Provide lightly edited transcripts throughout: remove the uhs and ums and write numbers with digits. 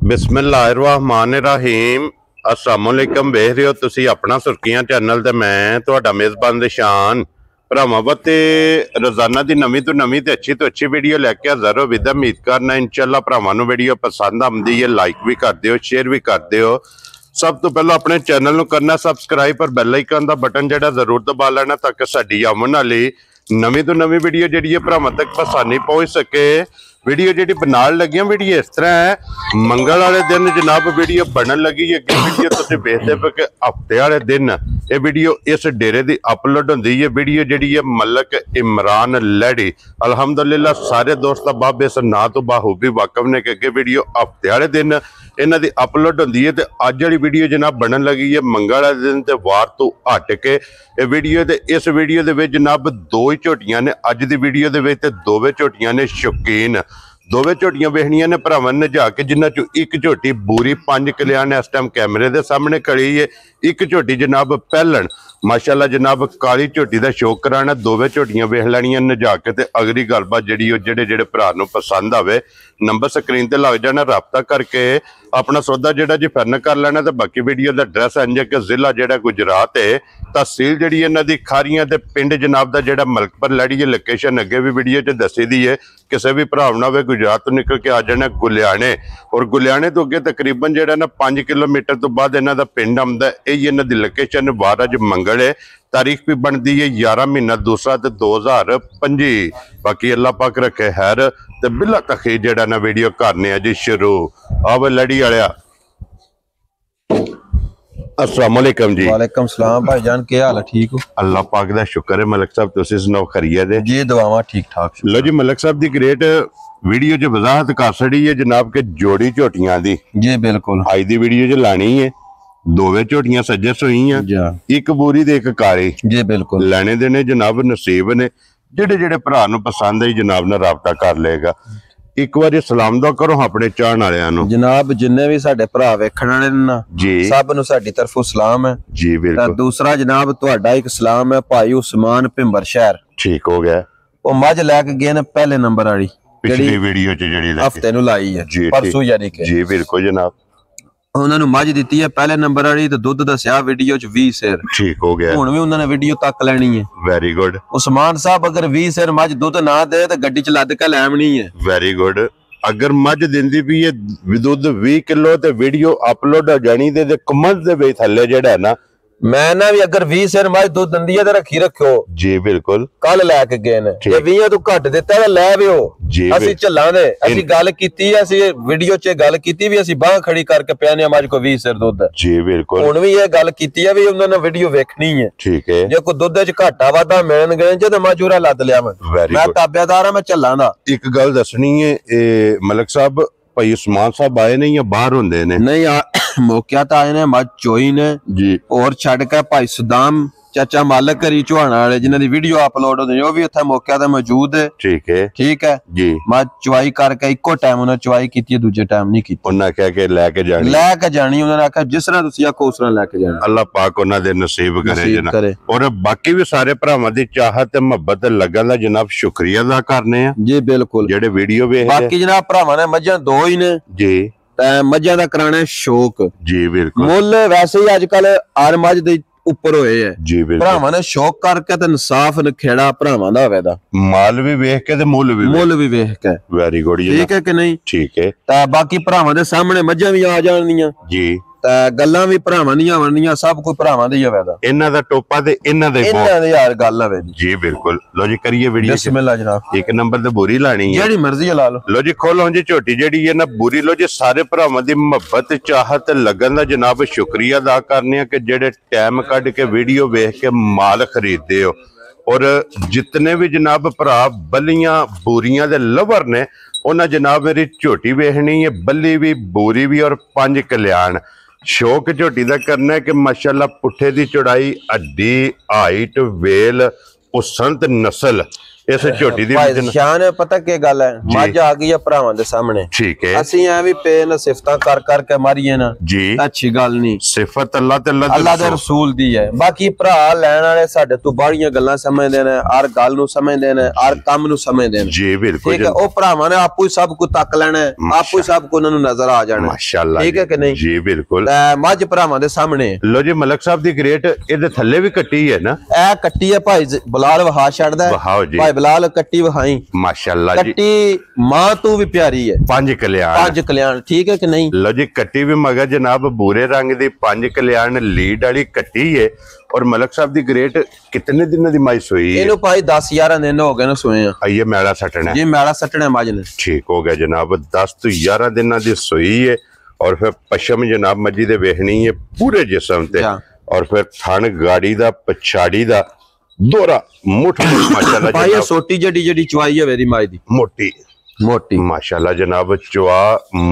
बिस्मिल्लाहिर्रहमानिर्रहीम अस्सलामुअलैकुम वेख रहे हो तुसी अपना सुर्खियां चैनल ते मैं तुहाडा मेज़बान निशान भरावां ते रोजाना दी नवीं तो नवीं ते अच्छी वीडियो लैके हाज़र हो विद उम्मीद करना इंशाअल्लाह भरावां नूं वीडियो पसंद आउंदी है लाइक भी कर दिओ शेयर भी कर दिओ। सब तो पहला अपने चैनल नूं करना सबसक्राइब और बैल आइकन दा बटन जिहड़ा जरूर दबा लेना ताकि साडी आउण वाली नवीं तो नवीं वीडियो जिहड़ी है भरावां तक आसानी पहुंच सके। वीडियो जी बनान लगी वीडियो इस तरह है मंगल वाले दिन जनाब वीडियो बनन लगी अगे वीडियो तुसीं वेखदे पे कि हफ्ते वाले दिन ये वीडियो इस डेरे की अपलोड होंदी है। वीडियो जी है मलक इमरान लैडी अलहमदुलिल्लाह सारे दोस्त बाब इस ना तो बाखूबी वाकफ ने कि अगे वीडियो हफ्ते वाले दिन इन्हां दी अपलोड होंदी है। अज वाली वीडियो जनाब बनन लगी है मंगल वाले दिन ते वार तो हट के वीडियो दे इस वीडियो दे विच जनाब दो ही झोटियां ने अज दी वीडियो दे विच ते दोवें झोटियां ने शौकीन दोवें झोटियां वेखनियां ने भरावां ने नजा के जिन्हां चों एक झोटी बूरी 5 कल्याण इस टाइम कैमरे दे सामने खड़ी है। एक झोटी जनाब पहलन माशाअल्लाह जनाब काली झोटी का शौक कराना दोवें झोटियां वेख लैनियां नजा के ते अगली गलबात जिहड़ी जेहड़े भरा नूं पसंद आवे नंबर स्क्रीन ते लग जाना रबता करके अपना सौदा जिहड़ा जी फाइनल कर लेना। तो बाकी वीडियो का एड्रैस इंज कि जिला जिहड़ा गुजरात है तहसील जिहड़ी इन्हां दी खारियां ते पिंड जनाब दा जिहड़ा मलकपुर लैड़ी है लोकेशन अगे भी वीडियो च दसी दी है। किसी भी भरा ना होवे गुजरात तो निकल के आ जाना गुलियाने और गुलियाने तो अगे तकरीबन जिहड़ा ना 5 किलोमीटर तो बाद इन्हां दा पिंड आउंदा यही इन्हां दी लोकेशन। वार अज मंगल है तारीख भी बनती है 11 महीना दूसरा ते 2025। बाकी अल्लाह पाक रखे खैर ते बिला तखी जिहड़ा ना वीडियो करने जी शुरू आवे लड़ी वालिया। अस्सलाम वालेकुम जी। वालेकुम सलाम भाईजान क्या हाल है ठीक हो? अल्लाह पाक दा शुक्र है मलक साहब तुसीं सुनाओ खैरियत है जी दुआवां ठीक ठाक। लो जी मलक साहब दी ग्रेट वीडियो च वजाहत कर छड़ी है जनाब के जोड़ी झोटियां दी जी बिल्कुल अज दी वीडियो च लानी है दोवें झोटियां सज्जे सोईयां एक बूरी ते एक काली जी बिल्कुल लैने देने जनाब नसीब ने जेड़े जेड़े भरा नूं पसंद आई जनाब नाल राबता कर लेगा। एक बार सलाम दुआ करो अपने चाहण वालियां नूं जनाब जिन्ने भी साडे भरा वेखण वाले ना जी सब नूं साडी तरफों सलाम है जी बिल्कुल। दूसरा जनाब तुहाडा एक सलाम है भाई उस्मान भिंबर शहर ठीक हो गया वो मझ लैके गए ने पहले नंबर वाली पिछली वीडियो च जेड़ी हफ्ते नूं लाई है जी परसों यानी कि जी बिल्कुल जनाब ਉਹਨਾਂ ਨੂੰ ਮੱਝ ਦਿੱਤੀ ਹੈ ਪਹਿਲੇ ਨੰਬਰ ਵਾਲੀ ਤੇ ਦੁੱਧ ਦੱਸਿਆ ਵੀਡੀਓ ਚ 20 ਸਿਰ ਠੀਕ ਹੋ ਗਿਆ। ਹੁਣ ਵੀ ਉਹਨਾਂ ਨੇ ਵੀਡੀਓ ਤੱਕ ਲੈਣੀ ਹੈ ਵੈਰੀ ਗੁੱਡ। ਉਸਮਾਨ ਸਾਹਿਬ ਅਗਰ 20 ਸਿਰ ਮੱਝ ਦੁੱਧ ਨਾ ਦੇ ਤੇ ਗੱਡੀ ਚ ਲੱਦ ਕੇ ਲੈ ਆਉਣੀ ਹੈ। Very good. अगर मझ दिंदी भी है दुध 20 किलो ते वीडियो अपलोड हो जानी ते कमेंट दे विच थल्ले जेड़ा है ना मैं ना भी अगर 20 सिर मझ दुध दंदी है ते रखी रखियो जी बिल्कुल कल लैके गए ने ते 20 तू घट दिता ते ले वियो ਅਸੀਂ ਝੱਲਾਂ ਦੇ ਅਸੀਂ ਗੱਲ ਕੀਤੀ ਹੈ ਅਸੀਂ ਵੀਡੀਓ 'ਚ ਗੱਲ ਕੀਤੀ ਵੀ ਅਸੀਂ ਬਾਹ ਖੜੀ ਕਰਕੇ ਪਿਆਨੇ ਮੱਝ ਕੋ 20 ਸਿਰ ਦੁੱਧ ਜੀ ਬਿਲਕੁਲ ਹੁਣ ਵੀ ਇਹ ਗੱਲ ਕੀਤੀ ਹੈ ਵੀ ਉਹਨਾਂ ਨੇ ਵੀਡੀਓ ਵੇਖਣੀ ਹੈ ਠੀਕ ਹੈ। ਜੇ ਕੋ ਦੁੱਧ 'ਚ ਘਾਟਾ ਵਾਧਾ ਮਿਲਣ ਗਏ ਜਦ ਮਜੂਰਾ ਲੱਦ ਲਿਆ ਮੈਂ ਤਾਬੇਦਾਰ ਆ मैं ਝੱਲਾਂ ਦਾ। ਇੱਕ ਗੱਲ ਦੱਸਣੀ ਹੈ ਮਲਕ ਸਾਹਿਬ ਭਾਈ ਉਸਮਾਨ ਸਾਹਿਬ ਆਏ ਨੇ ਜਾਂ ਬਾਹਰ ਹੁੰਦੇ ਨੇ? ਨਹੀਂ ਮੌਕਿਆ ਤਾਂ ਆਏ ਨੇ ਮੱਝ ਚੋਈ ਨੇ ਜੀ ਹੋਰ ਛੱਡ ਕੇ ਭਾਈ ਸੁਦਾਮ ਚਾਚਾ ਮਾਲਕ ਘਰੀ ਚੁਹਾਣਾ ਵਾਲੇ ਜਿਨ੍ਹਾਂ ਦੀ ਵੀਡੀਓ ਅਪਲੋਡ ਹੁੰਦੀ ਉਹ ਵੀ ਉੱਥੇ ਮੌਕਿਆ ਤੇ ਮੌਜੂਦ ਹੈ। ਠੀਕ ਹੈ ਜੀ। ਮੈਂ ਚੁਆਈ ਕਰਕੇ ਇੱਕੋ ਟਾਈਮ ਉਹਨਾਂ ਚੁਆਈ ਕੀਤੀ ਦੂਜੇ ਟਾਈਮ ਨਹੀਂ ਕੀਤੀ। ਉਹਨਾਂ ਕਹਿ ਕੇ ਲੈ ਕੇ ਜਾਣੀ ਉਹਨਾਂ ਨੇ ਆਖਿਆ ਜਿਸ ਤਰ੍ਹਾਂ ਤੁਸੀਂ ਆਖੋ ਉਸ ਤਰ੍ਹਾਂ ਲੈ ਕੇ ਜਾਣਾ। ਅੱਲਾਹ ਪਾਕ ਉਹਨਾਂ ਦੇ ਨਸੀਬ ਕਰੇ ਜਨਾਬ ਔਰ ਬਾਕੀ ਵੀ ਸਾਰੇ ਭਰਾਵਾਂ ਦੀ ਚਾਹਤ ਤੇ ਮੁਹੱਬਤ ਲੱਗਣ ਦਾ ਜਨਾਬ ਸ਼ੁਕਰੀਆ ਅਦਾ ਕਰਨੇ ਆ ਜੀ ਬਿਲਕੁਲ ਜਿਹੜੇ ਵੀਡੀਓ ਵੇਖਦੇ। ਬਾਕੀ ਜਨਾਬ ਭਰਾਵਾਂ ਨੇ ਮੱਝਾਂ ਦੋ ਹੀ ਨੇ ਜੀ ਤੇ ਮੱਝਾਂ ਦਾ ਕਰਾਣਾ ਸ਼ੌਕ ਜੀ ਬਿਲਕੁਲ ਮੁੱਲ ਵੈਸੇ ਹੀ ਅੱਜ ਕੱਲ ਹਰ ਮੱਝ ਦੇ ਉੱਪਰ ਹੋਏ ਹੈ ਜੀ ਬਿਲਕੁਲ। ਭਰਾਵਾਂ ਨੇ ਸ਼ੌਕ ਕਰਕੇ ਤੇ ਇਨਸਾਫ ਨਖੇੜਾ ਭਰਾਵਾਂ ਦਾ ਹੋਵੇ ਦਾ ਮਾਲ ਵੀ ਵੇਖ ਕੇ ਤੇ ਮੁੱਲ ਵੀ ਵੇਖ ਕੇ ਵੈਰੀ ਗੁੱਡ ਜੀ ਠੀਕ ਹੈ ਕਿ ਨਹੀਂ ਠੀਕ ਹੈ। ਤਾਂ ਬਾਕੀ ਭਰਾਵਾਂ ਦੇ ਸਾਹਮਣੇ ਮੱਝਾਂ ਵੀ ਆ ਜਾਣਗੀਆਂ ਜੀ ਤਾਂ ਗੱਲਾਂ ਵੀ ਭਰਾਵਾਂ ਦੀਆਂ ਬਣਨੀਆਂ ਸਭ ਕੋਈ ਭਰਾਵਾਂ ਦੇ ਹੀ ਹੋਵੇ ਦਾ ਇਹਨਾਂ ਦਾ ਟੋਪਾ ਤੇ ਇਹਨਾਂ ਦੇ ਯਾਰ ਗੱਲ ਹੋਵੇ ਜੀ ਬਿਲਕੁਲ। ਲੋ ਜੀ ਕਰੀਏ ਵੀਡੀਓ ਬਿਸਮਿਲ੍ਲਾ ਜਨਾਬ। ਇੱਕ ਨੰਬਰ ਤੇ ਬੂਰੀ ਲਾਣੀ ਹੈ ਜਿਹੜੀ ਮਰਜ਼ੀ ਲਾ ਲਓ। ਲੋ ਜੀ ਖੋਲੋ ਜੀ ਝੋਟੀ ਜਿਹੜੀ ਹੈ ਨਾ ਬੂਰੀ। ਲੋ ਜੀ ਸਾਰੇ ਭਰਾਵਾਂ ਦੀ ਮੁਹੱਬਤ ਚਾਹਤ ਲੱਗਣ ਦਾ ਜਨਾਬ ਸ਼ੁਕਰੀਆ ਅਦਾ ਕਰਨੇ ਆ ਕਿ ਜਿਹੜੇ ਟਾਈਮ ਕੱਢ ਕੇ ਵੀਡੀਓ ਵੇਖ ਕੇ ਮਾਲ ਖਰੀਦਦੇ ਹੋ ਔਰ ਜਿਤਨੇ ਵੀ ਜਨਾਬ ਭਰਾ ਬੱਲੀਆਂ ਬੂਰੀਆਂ ਦੇ ਲਵਰ ਨੇ ਉਹਨਾਂ ਜਨਾਬ ਮੇਰੀ ਝੋਟੀ ਵੇਖਣੀ ਹੈ ਬੱਲੀ ਵੀ ਬੂਰੀ ਵੀ ਔਰ 5 ਕਲਿਆਣ शौक झोटी का करना है कि माशाल्लाह पुठे की चौड़ाई हड्डी हाइट वेल संत नस्ल ਇਸ ਝੋਟੀ ਦੀ ਭਾਈ ਸ਼ਾਨ ਪਤਾ ਕੀ ਗੱਲ ਹੈ, ਮੱਝ ਆ ਗਈ ਆ ਭਰਾਵਾਂ ਦੇ ਸਾਹਮਣੇ, ਠੀਕ ਹੈ, ਅਸੀਂ ਐ ਵੀ ਪੇਨ ਸਿਫਤਾਂ ਕਰ ਕਰਕੇ ਮਾਰੀਏ ਨਾ ਜੀ, ਅੱਛੀ ਗੱਲ ਨਹੀਂ, ਸਿਫਤ ਅੱਲਾਹ ਤੇ ਅੱਲਾਹ ਦੇ ਰਸੂਲ ਦੀ ਹੈ। ਬਾਕੀ ਭਰਾ ਲੈਣ ਵਾਲੇ ਸਾਡੇ ਤੋਂ ਬਾਹਰੀਆਂ ਗੱਲਾਂ ਸਮਝਦੇ ਨੇ, ਹਰ ਗੱਲ ਨੂੰ ਸਮਝਦੇ ਨੇ, ਹਰ ਕੰਮ ਨੂੰ ਸਮਝਦੇ ਨੇ ਜੀ, ਬਿਲਕੁਲ ਠੀਕ ਹੈ। ਉਹ ਭਰਾਵਾਂ ਨੇ ਆਪੂ ਹੀ ਸਭ ਕੁਝ ਤੱਕ ਲੈਣਾ, ਆਪੂ ਹੀ ਸਭ ਕੁਝ ਉਹਨਾਂ ਨੂੰ ਨਜ਼ਰ ਆ ਜਾਣਾ, ਮਾਸ਼ਾਅੱਲਾ, ਠੀਕ ਹੈ ਕਿ ਨਹੀਂ ਜੀ, ਬਿਲਕੁਲ। ਮੱਝ ਭਰਾਵਾਂ ਦੇ ਸਾਹਮਣੇ ਲੋ ਜੀ, ਮਲਕ ਸਾਹਿਬ ਦੀ ਗ੍ਰੇਟ ਇਹਦੇ ਥੱਲੇ ਵੀ ਕੱਟੀ ਹੈ ਨਾ, ਇਹ ਕੱਟੀ ਹੈ ਭਾਈ ਬਲਾਲ ਵਹਾ ਛੱਡਦਾ, ਭਾਈ ਬਲਾਲ ਕੱਟੀ ਵਹਾਈ, ਮਾਸ਼ਾਅੱਲਾ ਜੀ, ਕੱਟੀ ਮਾਂ ਤੋਂ ਵੀ ਪਿਆਰੀ ਹੈ, 5 ਕਲਿਆਣ, ਠੀਕ ਹੈ ਕਿ ਨਹੀਂ। ਲੋ ਜੀ, ਕੱਟੀ ਵੀ ਮਗਰ ਜਨਾਬ ਬੂਰੇ ਰੰਗ ਦੀ 5 ਕਲਿਆਣ ਲੀਡ ਵਾਲੀ ਕੱਟੀ ਹੈ। और मलक साहब दी ग्रेट कितने दिनों दी माई सोई है? इन्हों भाई 10-11 दिन हो गए ना सोए हैं। ये मैला सटना है, ये मैला सटना है माज ने, ठीक हो गया जनाब। 10 तो 11 दिनों दी सोई है और फिर पश्चिम जनाब मजी दे वेखनी है पूरे जिस्म ते, और फिर थन गाड़ी दा पछाड़ी दा दोरा मुठ माशाल्लाह भाई, ये सोटी जड़ी जड़ी चवाई है वेरी माई दी, मोटी माशाल्लाह जनाब, चवा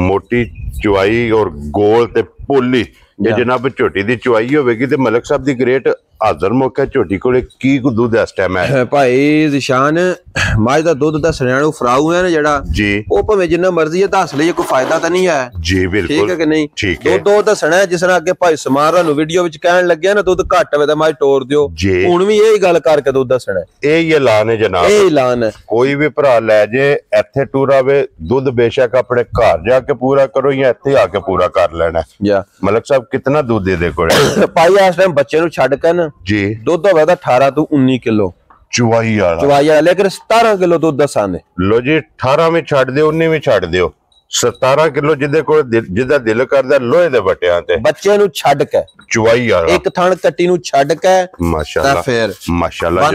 मोटी चवाई और गोल ते पोली ये जनाब झोटी दी चुवाई होगी ते मलक साहब दी ग्रेट हाजर मौका झोटी कोले की दूध इस टाइम है भाई जिशान। मज दा दूध दसने वाला फराऊ है ना जेड़ा जी, ओ भावें जिन्ना मर्जी है दस लईए, कोई फायदा तो नहीं है जी, बिल्कुल ठीक है कि नहीं, ठीक है। दो दसना है जिस तरह अगे भाई समारा नु वीडियो विच कहन लगे ना दूध घट होवे तां मज तोड़ दियो जी, हुण भी यही गल करके दूध दसना है, यही ऐलान है जनाब, यही ऐलान है। कोई भी भरा ले जे इत्थे टूर आवे दूध बेशक अपने घर जाके पूरा करो या इत्थे आके पूरा कर लेना है। मलक साहब कितना दूध दे कोले भाई इस टाइम बच्चे नु छड्ड के ना जी, दूध होवे तां 18 तो 19 किलो चुवाई वाला, लेकिन 17 किलो दूध दसाने। लो जी, 18 में छड़ दियो, 19 में छड़ दियो, 17 किलो जिदे को जिदा दिल करदा लोहे दे बटियां ते बच्चे नु छड़ के चुवाई वाला एक थण कट्टी नु छड़ के माशाल्लाह, फिर माशाल्लाह।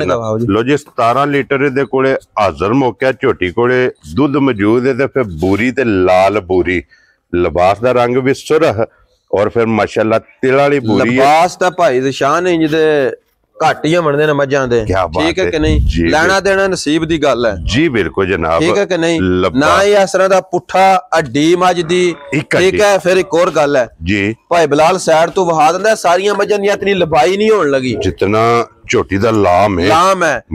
लो जी, 17 लीटर दे कोले हाजर मौका झोटी कोले दूध मौजूद है ते फिर बूरी ते लाल बूरी, लिबास दा रंग भी सुरख और फिर माशाल्लाह तिल वाली बूरी है, लिबास दा भाई निशान है जिदे घट ही बनते ने मझां दे, ठीक है कि नहीं, लेना देना नसीब दी गल है जी, बिल्कुल जनाब, ठीक है कि नहीं। ना ही इस तरह दा पुठा हड्डी मझ दी, ठीक है। फिर एक और गल है जी, भाई बिलाल साइड तो वहा दिंदा, सारियां मझां दी इतनी लंबाई नहीं होने लगी जितना झोटी दा लाम है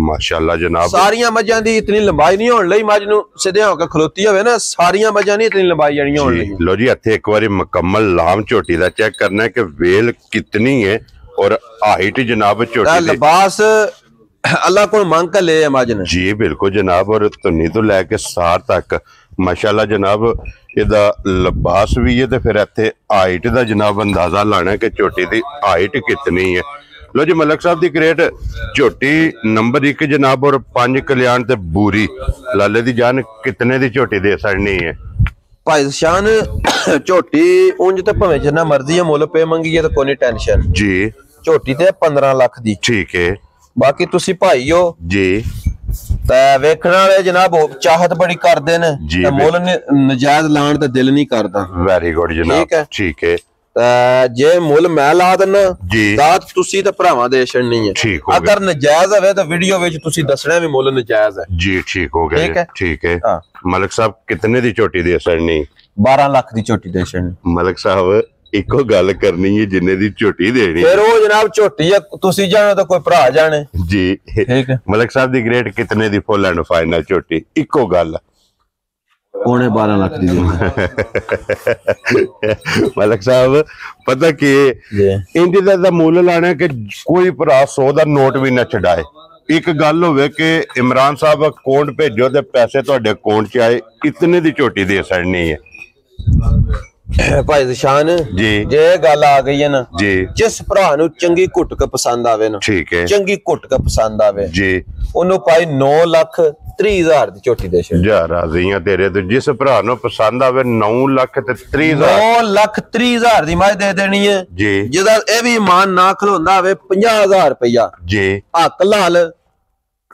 माशाल्लाह जनाब, सारियां मझां दी इतनी लंबाई नहीं होने लगी, मझ नूं सीधे होके खलोती होवे ना, सारियां मझां नहीं इतनी लंबाई जणी होने लगी। लो जी, इत्थे एक बारी मुकम्मल लाम झोटी दा चेक करना है कि वेल कितनी है और हाइट जनाब झोटी लिबास अल्लाह को मांग कर ले मज ने जी, बिल्कुल जनाब, और धुनी तो लैके सार तक माशाल्लाह जनाब इहदा लिबास भी है, तो फिर इत्थे हाइट दा जनाब अंदाजा लाना है कि झोटी दी हाइट कितनी है। लो जी, मलक साहब दी ग्रेट झोटी नंबर 1 जनाब, और 5 कल्याण ते बूरी लाले दी जान कितने दी झोटी दे सकनी है भाई शान? झोटी उंज ते भावें जिन्ना मर्जी मुल पे मंगीए तो कोई टेंशन जी, झोटी ते 15 लाख दी, ठीक है। बाकी तुसी भाई हो जी, ते वेखण वाले जनाब चाहत बड़ी करदे ने ते मुल नजायज लाण दा दिल नहीं करदा, वेरी गुड जनाब, ठीक है। जे मुल मैं ला देना दात तुसी ते भरावां दे छड़नी है, अगर नजायज होवे तो वीडियो विच तुसी दसना भी मुल नजायज है जी, ठीक हो गया, ठीक है। मलक साहब कितने दी झोटी दे छड़नी? 12 लाख दी झोटी दे छड़नी। मलक साहब इको गल करनी है जिन्ने दी झोटी देनी, फिर वो जनाब झोटी है तुसी जाने तो कोई भरा जाने जी, ठीक है। मलक साहब दी ग्रेट कितने दी फुल एंड फाइनल झोटी? इको गल 12.5 लाख दी मलक साहब पता की इंज दा मुल लाना कि कोई भरा 100 दा नोट भी ना छड़ाए। एक गल होवे कि इमरान साहब अकाउंट भेजो ते पैसे तुहाडे अकाउंट च आए, इतने दी झोटी दे छड़नी है भाई जिशान जी। जे गल आ गई है ना जी, जिस भरा नूं चंगी घुटक पसंद आवे ना, ठीक है, चंगी घुटक पसंद आवे जी, ओनू भाई 9,30,000 दी झोटी दे छड़ जा राज़ियां तेरे तो। जिस भरा नूं पसंद आवे 9,30,000 दी मज दे देनी है जी, जिदा ए भी ईमान ना खलोंदा होवे 50,000 रुपया जी, हक लाल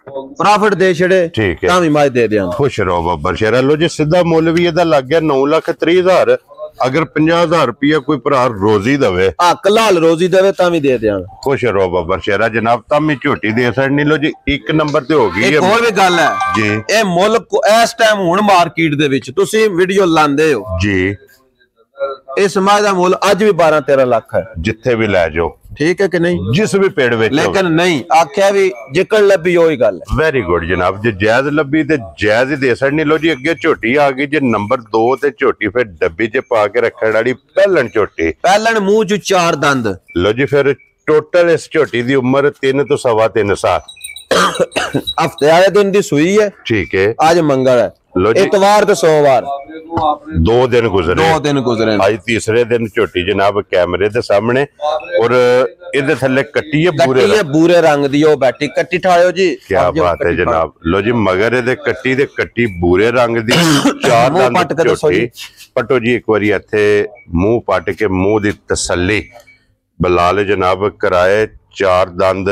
प्रॉफिट दे छड़े, ठीक है, तां भी मज दे दें, खुश रहो बब्बर शेरा। लो जी, सीधा मुल भी इहदा लग गया 9,30,000, अगर 50,000 रुपया कोई भरा रोजी दवे, हक लाल रोजी दवे तां भी दे दें, खुश रहो बब्बर शेरा जनाब, तां भी झोटी दे छड़नी। लो जी, 1 नंबर ते हो गई है। एक और भी गल है जी, ए मुल इस टाइम हुण मार्केट दे विच तुसी वीडियो लांदे हो जी, इस माह दा मुल अज भी 12-13 लाख है, जिथे भी लै जाओ ठीक है कि नहीं, जिस भी पेड़ विच लेकिन नहीं आख्या भी जिकड़ लभी ओही गल है। वेरी गुड जनाब, जे जायज लभी ते जायज ही दे सकनी। लो जी अगे झोटी आ गई जे नंबर 2 ते झोटी फिर डब्बी च पा के रखण वाली पहलन झोटी, पहलन मुंह च 4 दंद। लो जी फिर टोटल इस झोटी दी उम्र 3 तो 3.25 साल, हफ्ते वाले दिन दी सुई है। ठीक है, आज मंगल है, लो जी इतवार तो सोमवार 2 दिन गुजरे, 2 दिन गुजरे। आज तीसरे दिन झोटी जनाब कैमरे दे सामने और इधे थल्ले कट्टी है बूरे रंग दी ओ बैठी कट्टी ठायो जी। क्या बात है जनाब। लो जी मगर इहदे कट्टी ते कट्टी बूरे रंग दी, 4 दंद झोटी। पटो जी एक बारी इत्थे मुंह पट के मुंह दी तसल्ली बलाल जनाब कराए। 4 दंद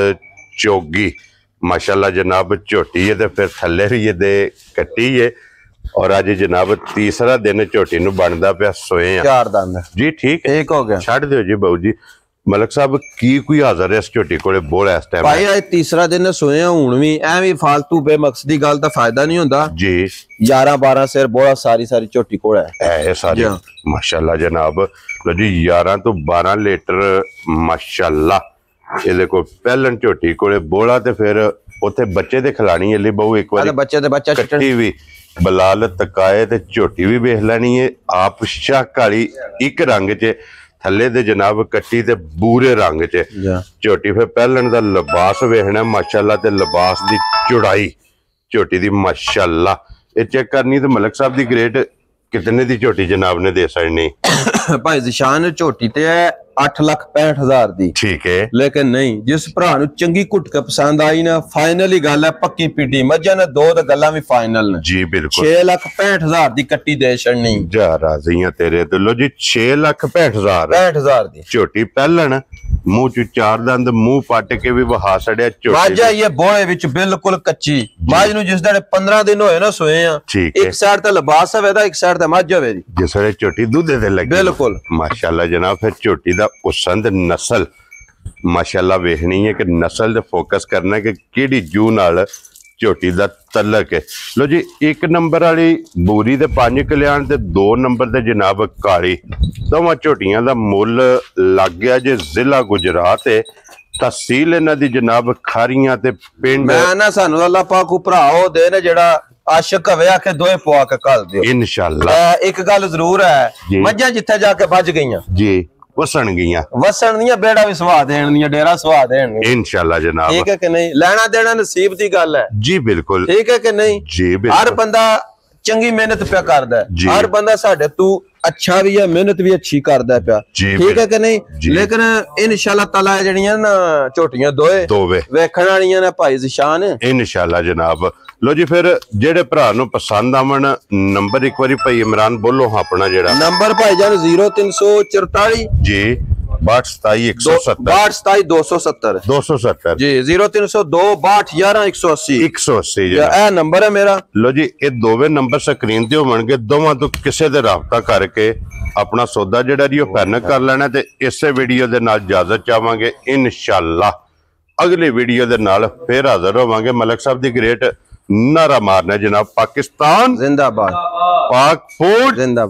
चोगी माशाल्लाह जनाब झोटी है, फिर थले भी ये कट्टी है और अज जनाब तीसरा दिन झोटी नूं बनदा पिया सोए 4 दंद जी। ठीक है, एक हो गया, छड़ दिओ जी बाऊ जी। मलक साहब की कोई हाजर है इस झोटी कोले बोल इस टाइम भाई आज तीसरा दिन सोए हुण भी एवं फालतू बेमकसदी गल दा फायदा नहीं हुंदा जी। 11-12 सिर बोला सारी झोटी कोल है सारी माशाल्लाह जनाब। लो जी 11 तो 12 लीटर माशाल्लाह ਇਹਦੇ ਕੋਲ ਪਹਿਲਣ ਝੋਟੀ ਕੋਲੇ ਬੋਲਾ ਤੇ ਫਿਰ ਉੱਥੇ ਬੱਚੇ ਦੇ ਖਿਲਾਣੀ ਲਈ ਬਹੁ ਇੱਕ ਵਾਰੀ ਬੱਚੇ ਦੇ ਬੱਚਾ ਕੱਟੀ ਵੀ ਬਲਾਲ ਤਕਾਏ ਤੇ ਝੋਟੀ ਵੀ ਵੇਖ ਲੈਣੀ ਹੈ ਆਪ ਸ਼ਾਹ ਕਾਲੀ ਇੱਕ ਰੰਗ 'ਚ ਥੱਲੇ ਦੇ ਜਨਾਬ ਕੱਟੀ ਤੇ ਬੂਰੇ ਰੰਗ 'ਚ ਝੋਟੀ। ਫਿਰ ਪਹਿਲਣ ਦਾ ਲਿਬਾਸ ਵੇਖਣਾ ਮਾਸ਼ਾਅੱਲਾ ਤੇ ਲਿਬਾਸ ਦੀ ਚੌੜਾਈ ਝੋਟੀ ਦੀ ਮਾਸ਼ਾਅੱਲਾ ਇਹ ਚੈੱਕ ਕਰਨੀ ਤੇ ਮਲਕ ਸਾਹਿਬ ਦੀ ਗ੍ਰੇਡ कितने दी झोटी जनाब ने दे सकनी भाई जिशान झोटी ते है 8,65,000 दी, ठीक है, लेकिन नहीं जिस भरा नु चंगी घुटक पसंद आई ना फाइनल ही गल है पक्की पीटी मज्जा ने 2 ते गल्लां भी फाइनल ने जी बिल्कुल। 6,65,000 दी कट्टी दे छड़नी जा राज़ियां तेरे ते। लो जी 6,65,000 दी झोटी पहलन मुंह च 4 दंद मुंह पट के भी वहा छड़िया झोटी मज्जा ये बोले विच बिल्कुल कच्ची मज नु जिस दे 15 दिन होए ना सोए आ, एक साइड ते लिबास है दा एक साइड मज होवे दी जिस वे झोटी दूधे दे लगी बिल्कुल माशाल्लाह जनाब। फिर झोटी दा पसंद नस्ल माशाल्लाह वेखनी है कि नस्ल दे फोकस करना है कि केड़ी जू नाल झोटी दा तलक है। लो जी 1 नंबर वाली बूरी ते 5 कल्याण ते 2 नंबर ते जनाब काली दोवां झोटियां दा मुल लग गया जे जिला गुजरात है तहसील इन्हां दी जनाब खारियां ते पिंड। मैं ना सानू अल्लाह पाक भरा ओ दे ने जेड़ा आशिक हवे आके दोए पवा के घल दियो इंशाअल्लाह। एक गल जरूर है मज्जां जिथे जाके बज गईयां जी वसन दियां बेड़ा भी सवा देन दियां डेरा सवा देन इंशाअल्लाह जनाब। ठीक है कि नहीं, लेना देना नसीब दी गल है जी बिल्कुल। ठीक है कि नहीं जी बिल्कुल। हर बंदा चंगी मेहनत पे करदा है, हर बंदा साडे तू अच्छा भी है मेहनत भी अच्छी करदा है पिया, ठीक है कि नहीं। लेकिन इंशाअल्लाह ताला जड़ियां ना झोटियां दोए वेखण वालियां ने भाई जिशान इंशाअल्लाह जनाब। लो जी फिर जेड़े भरा नु पसंद आवन नंबर एक बारी भाई इमरान बोलो अपना जेड़ा नंबर भाई जान 0344 जी 6227 270 जी 0302 6211 180 ਇਹ ਨੰਬਰ ਹੈ ਮੇਰਾ। ਲੋ ਜੀ ਇਹ ਦੋਵੇਂ ਨੰਬਰ ਸਕਰੀਨ ਤੇ ਹੋਣਗੇ, ਦੋਵਾਂ ਤੋਂ ਕਿਸੇ ਦੇ ਰਾਬਤਾ ਕਰਕੇ ਆਪਣਾ ਸੌਦਾ ਜਿਹੜਾ ਜੀ ਉਹ ਫਾਈਨਲ ਕਰ ਲੈਣਾ ਤੇ ਇਸੇ ਵੀਡੀਓ ਦੇ ਨਾਲ ਇਜਾਜ਼ਤ ਚਾਹਾਂਗੇ इंशाअल्लाह। अगली वीडियो ਦੇ ਨਾਲ ਫੇਰ ਹਾਜ਼ਰ ਹੋਵਾਂਗੇ। ਮਲਕ ਸਾਹਿਬ ਦੀ ਗ੍ਰੇਟ नारा मारना जनाब पाकिस्तान जिंदाबाद, पाक फूड जिंदाबाद।